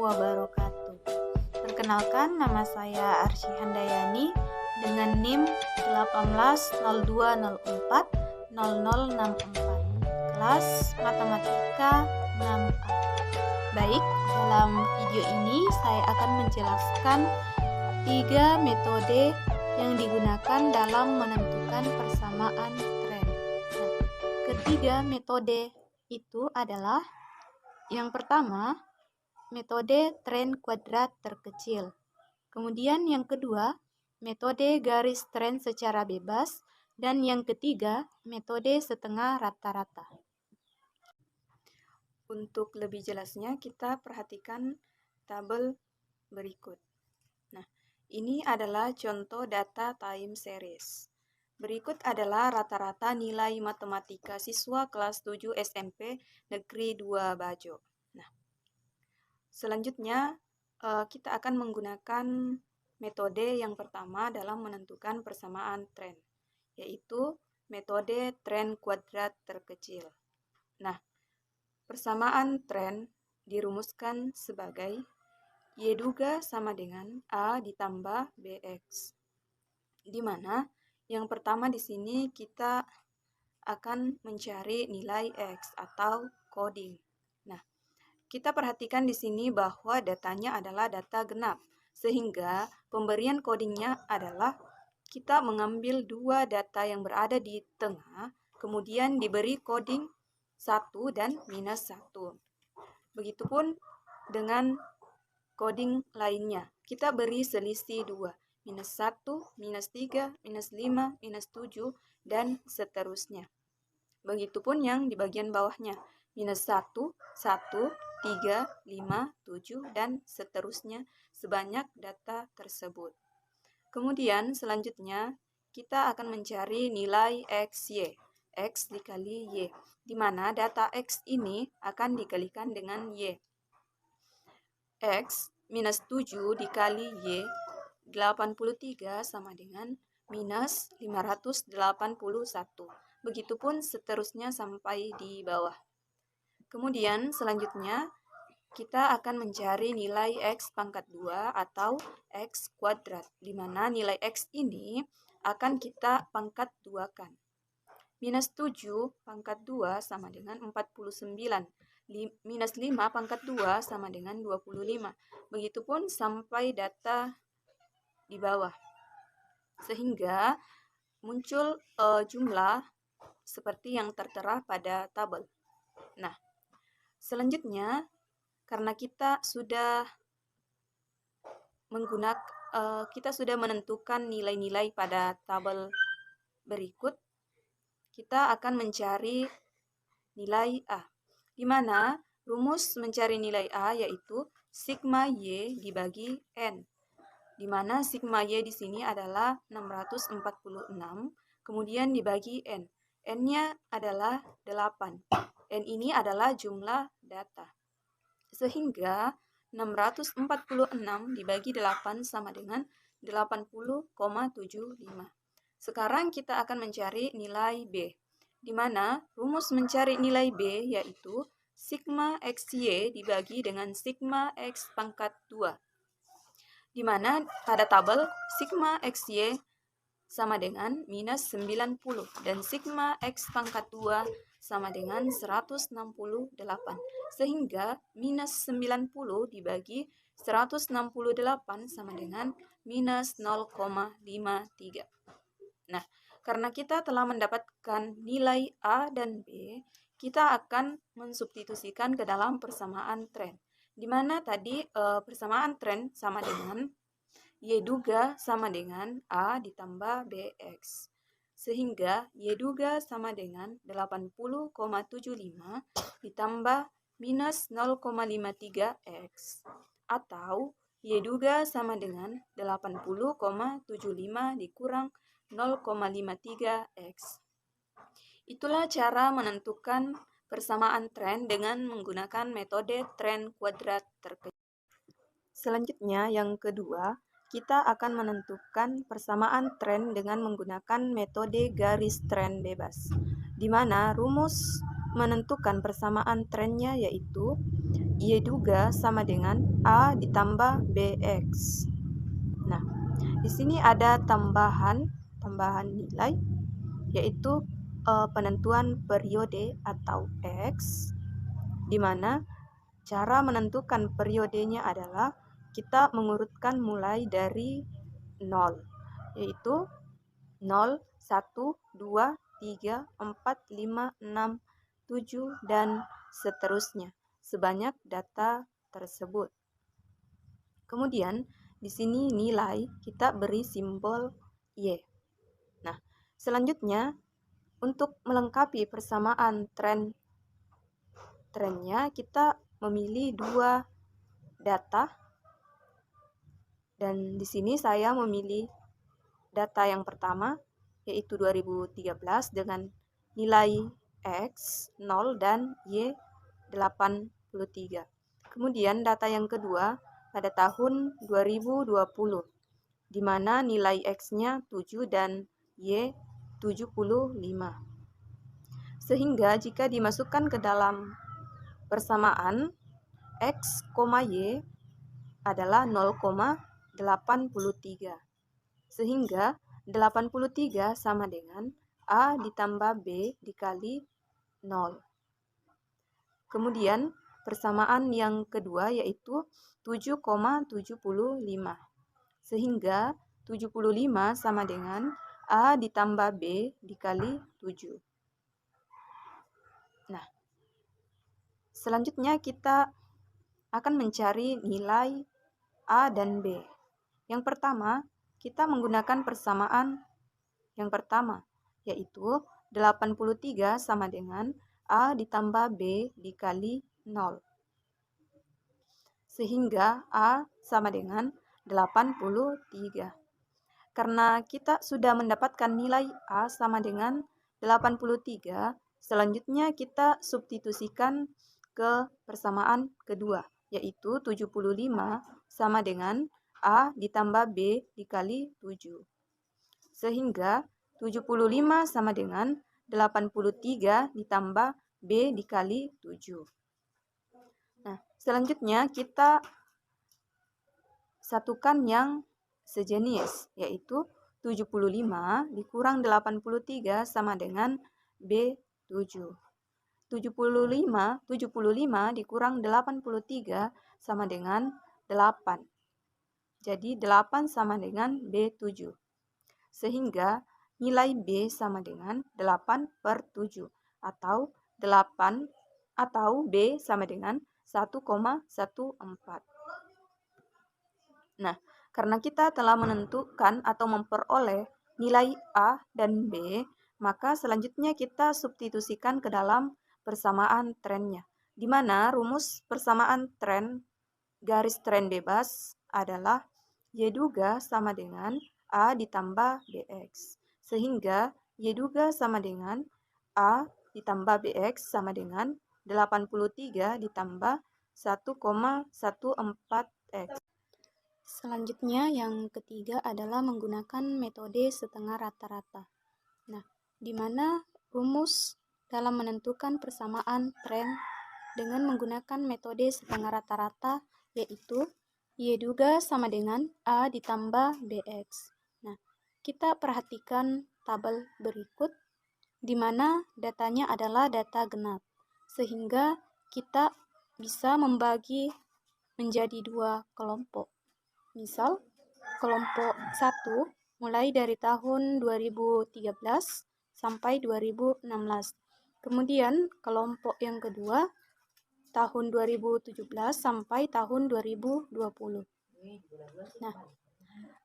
wabarakatuh. Perkenalkan, nama saya Arsy Handayani dengan NIM 1802040064, kelas Matematika 6A. Baik, dalam video ini saya akan menjelaskan 3 metode yang digunakan dalam menentukan persamaan tren. Nah, ketiga metode itu adalah yang pertama, metode tren kuadrat terkecil. Kemudian yang kedua, metode garis tren secara bebas. Dan yang ketiga, metode setengah rata-rata. Untuk lebih jelasnya, kita perhatikan tabel berikut. Nah, ini adalah contoh data time series. Berikut adalah rata-rata nilai matematika siswa kelas 7 SMP Negeri 2 Bajo. Nah, selanjutnya kita akan menggunakan metode yang pertama dalam menentukan persamaan tren, yaitu metode tren kuadrat terkecil. Nah, persamaan tren dirumuskan sebagai Y duga sama dengan A ditambah BX, di mana yang pertama di sini kita akan mencari nilai X atau coding. Nah, kita perhatikan di sini bahwa datanya adalah data genap, sehingga pemberian codingnya adalah kita mengambil dua data yang berada di tengah, kemudian diberi coding 1 dan minus 1. Begitupun dengan coding lainnya, kita beri selisih 2, minus 1, minus 3, minus 5, minus 7, dan seterusnya. Begitupun yang di bagian bawahnya, minus 1, 1, 3, 5, 7, dan seterusnya sebanyak data tersebut. Kemudian selanjutnya kita akan mencari nilai XY, X dikali Y, di mana data X ini akan dikalikan dengan Y. X minus 7 dikali Y, 83 sama dengan minus 581. Begitupun seterusnya sampai di bawah. Kemudian selanjutnya kita akan mencari nilai X pangkat 2 atau X kuadrat, di mana nilai X ini akan kita pangkat 2-kan. Minus 7 pangkat 2 sama dengan 49. Minus 5 pangkat 2 sama dengan 25. Begitupun sampai data di bawah. Sehingga muncul jumlah seperti yang tertera pada tabel. Nah, selanjutnya karena kita sudah menentukan nilai-nilai pada tabel berikut, kita akan mencari nilai A, di mana rumus mencari nilai A yaitu sigma Y dibagi N, di mana sigma Y di sini adalah 646, kemudian dibagi N. N-nya adalah 8. N ini adalah jumlah data. Sehingga 646 dibagi 8 sama dengan 80,75. Sekarang kita akan mencari nilai B, di mana rumus mencari nilai B yaitu sigma XY dibagi dengan sigma X pangkat 2. Di mana pada tabel sigma XY sama dengan minus 90 dan sigma X pangkat 2 sama dengan 168. Sehingga minus 90 dibagi 168 sama dengan minus 0,53. Nah, karena kita telah mendapatkan nilai A dan B, kita akan mensubstitusikan ke dalam persamaan tren. Di mana tadi persamaan tren sama dengan Y duga sama dengan A ditambah BX. Sehingga Y duga sama dengan 80,75 ditambah minus 0,53 X. Atau Y duga sama dengan 80,75 dikurang 0,53 X. Itulah cara menentukan persamaan tren dengan menggunakan metode tren kuadrat terkecil. Selanjutnya yang kedua, kita akan menentukan persamaan tren dengan menggunakan metode garis tren bebas, di mana rumus menentukan persamaan trennya yaitu Y duga sama dengan A ditambah BX. Nah, di sini ada tambahan nilai, yaitu penentuan periode atau X, di mana cara menentukan periodenya adalah kita mengurutkan mulai dari 0, yaitu 0, 1, 2, 3, 4, 5, 6, 7, dan seterusnya, sebanyak data tersebut. Kemudian, di sini nilai kita beri simbol Y. Nah, selanjutnya, untuk melengkapi persamaan trennya, kita memilih dua data, dan di sini saya memilih data yang pertama, yaitu 2013 dengan nilai X 0 dan Y 83. Kemudian data yang kedua pada tahun 2020, di mana nilai X-nya 7 dan Y 75. Sehingga jika dimasukkan ke dalam persamaan, X, Y adalah 0,83. Sehingga 83 sama dengan A ditambah B dikali 0. Kemudian persamaan yang kedua yaitu 7,75. Sehingga 75 sama dengan A ditambah B dikali 7. Nah, selanjutnya kita akan mencari nilai A dan B. Yang pertama, kita menggunakan persamaan yang pertama, yaitu 83 sama dengan A ditambah B dikali 0. Sehingga A sama dengan 83. Karena kita sudah mendapatkan nilai A sama dengan 83, selanjutnya kita substitusikan ke persamaan kedua, yaitu 75 sama dengan A ditambah B dikali 7. Sehingga 75 sama dengan 83 ditambah B dikali 7. Nah, selanjutnya kita satukan yang sejenis, yaitu 75 dikurang 83 sama dengan B7. 75 dikurang 83 sama dengan 8. Jadi 8 sama dengan B7. Sehingga nilai B sama dengan 8/7 atau 8 atau B sama dengan 1,14. Nah, karena kita telah menentukan atau memperoleh nilai A dan B, maka selanjutnya kita substitusikan ke dalam persamaan trennya, di mana rumus persamaan tren garis tren bebas adalah Y duga sama dengan A ditambah BX. Sehingga Y duga sama dengan A ditambah BX sama dengan 83 ditambah 1,14X. Selanjutnya yang ketiga adalah menggunakan metode setengah rata-rata. Nah, di mana rumus dalam menentukan persamaan tren dengan menggunakan metode setengah rata-rata yaitu Y duga sama dengan A ditambah BX. Nah, kita perhatikan tabel berikut di mana datanya adalah data genap, sehingga kita bisa membagi menjadi dua kelompok. Misal, kelompok 1 mulai dari tahun 2013 sampai 2016. Kemudian kelompok yang kedua tahun 2017 sampai tahun 2020. Nah,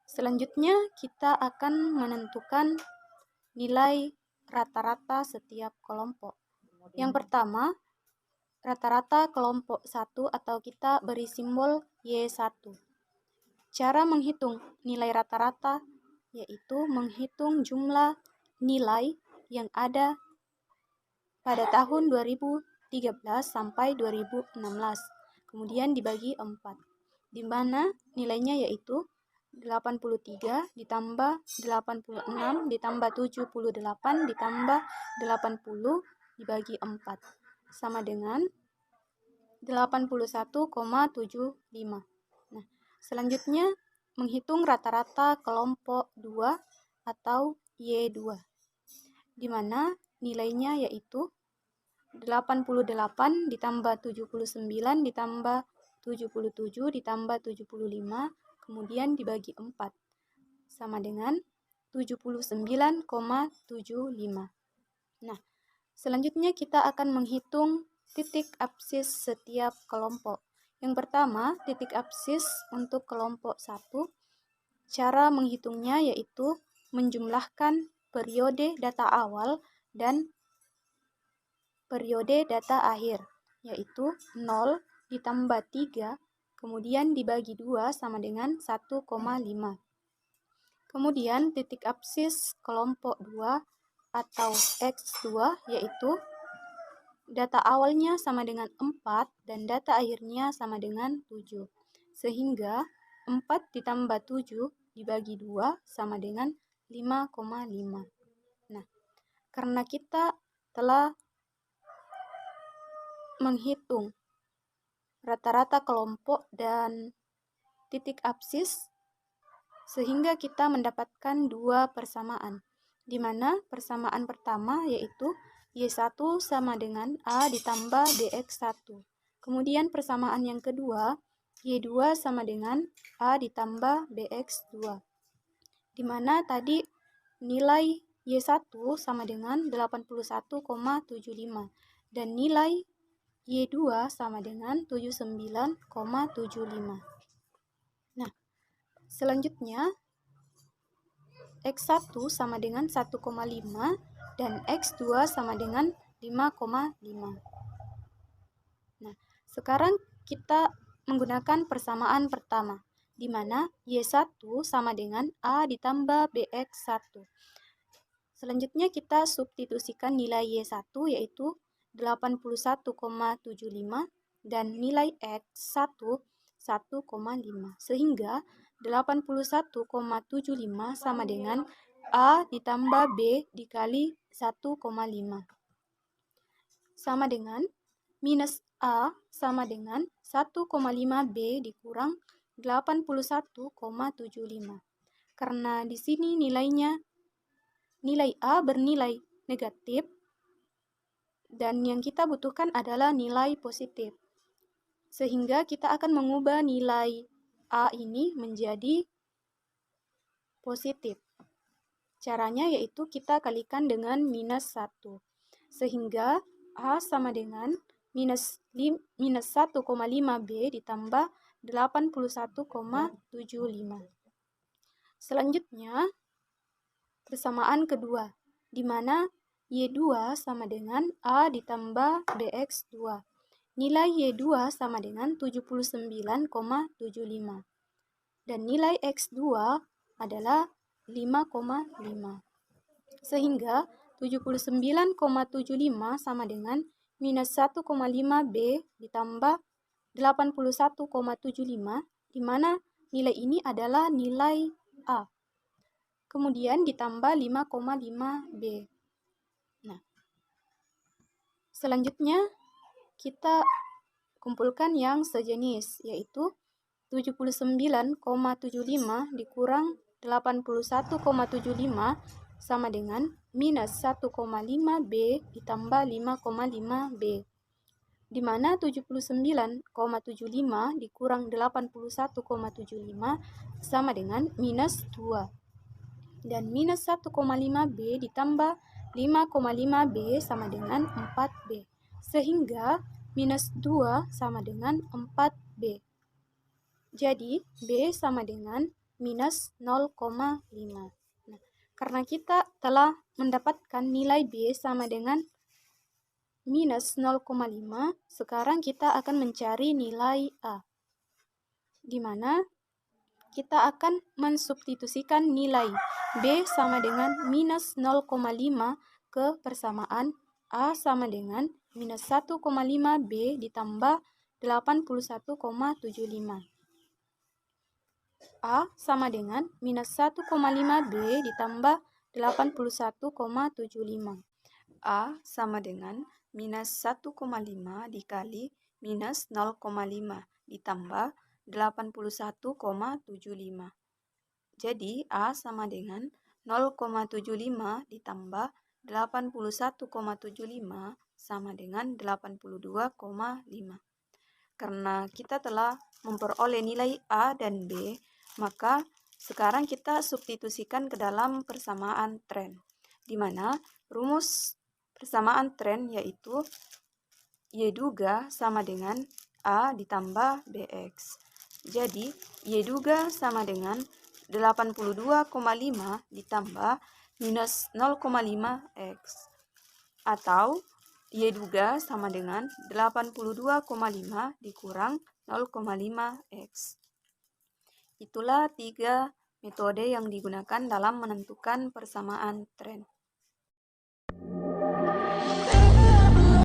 selanjutnya kita akan menentukan nilai rata-rata setiap kelompok. Yang pertama, rata-rata kelompok 1 atau kita beri simbol Y1. Cara menghitung nilai rata-rata yaitu menghitung jumlah nilai yang ada pada tahun 2013 sampai 2016, kemudian dibagi 4, di mana nilainya yaitu 83 ditambah 86 ditambah 78 ditambah 80 dibagi 4, sama dengan 81,75. Nah, selanjutnya menghitung rata-rata kelompok 2 atau Y2, di mana nilainya yaitu 88 ditambah 79 ditambah 77 ditambah 75, kemudian dibagi 4, sama dengan 79,75. Nah, selanjutnya kita akan menghitung titik absis setiap kelompok. Yang pertama, titik absis untuk kelompok 1. Cara menghitungnya yaitu menjumlahkan periode data awal dan periode data akhir, yaitu 0 ditambah 3, kemudian dibagi 2 sama dengan 1,5. Kemudian titik absis kelompok 2 atau X2 yaitu data awalnya sama dengan 4 dan data akhirnya sama dengan 7. Sehingga 4 ditambah 7 dibagi 2 sama dengan 5,5. Nah, karena kita telah menghitung rata-rata kelompok dan titik absis, sehingga kita mendapatkan dua persamaan, di mana persamaan pertama yaitu Y1 sama dengan A ditambah BX1. Kemudian persamaan yang kedua, Y2 sama dengan A ditambah BX2. Di mana tadi nilai Y1 sama dengan 81,75 dan nilai Y2 sama dengan 79,75. Nah, selanjutnya X1 sama dengan 1,5 dan X2 sama dengan 5,5. Nah, sekarang kita menggunakan persamaan pertama, di mana Y1 sama dengan A ditambah BX1. Selanjutnya kita substitusikan nilai Y1 yaitu 81,75 dan nilai X1 1,5. Sehingga 81,75 sama dengan A ditambah B dikali 1,5. Sama dengan minus A sama dengan 1,5B dikurang 81,75. Karena di sini nilai A bernilai negatif dan yang kita butuhkan adalah nilai positif. Sehingga kita akan mengubah nilai A ini menjadi positif. Caranya yaitu kita kalikan dengan minus 1. Sehingga A sama dengan minus 1,5B ditambah 81,75. Selanjutnya, persamaan kedua, di mana Y2 sama dengan A ditambah BX2. Nilai Y2 sama dengan 79,75. Dan nilai X2 adalah 5,5. Sehingga 79,75 sama dengan minus 1,5B ditambah 81,75, di mana nilai ini adalah nilai A. Kemudian ditambah 5,5B. Nah, selanjutnya kita kumpulkan yang sejenis, yaitu 79,75 dikurang 81,75 sama dengan minus 1,5B ditambah 5,5B. Di mana 79,75 dikurang 81,75 sama dengan minus 2. Dan minus 1,5B ditambah 5,5B sama dengan 4B. Sehingga minus 2 sama dengan 4B. Jadi B sama dengan minus 0,5. Nah, karena kita telah mendapatkan nilai B sama dengan minus 0,5, sekarang kita akan mencari nilai A. Di mana kita akan mensubstitusikan nilai B sama dengan minus 0,5 ke persamaan A sama dengan minus 1,5B ditambah 81,75. A sama dengan minus 1,5B ditambah 81,75. A sama dengan minus 1,5 dikali minus 0,5 ditambah 81,75. Jadi A sama dengan 0,75 ditambah 81,75 sama dengan 82,5. Karena kita telah memperoleh nilai A dan B, maka sekarang kita substitusikan ke dalam persamaan tren, di mana rumus persamaan tren yaitu Y duga sama dengan A ditambah BX. Jadi, Y duga sama dengan 82,5 ditambah minus 0,5 X. Atau, Y duga sama dengan 82,5 dikurang 0,5 X. Itulah 3 metode yang digunakan dalam menentukan persamaan tren.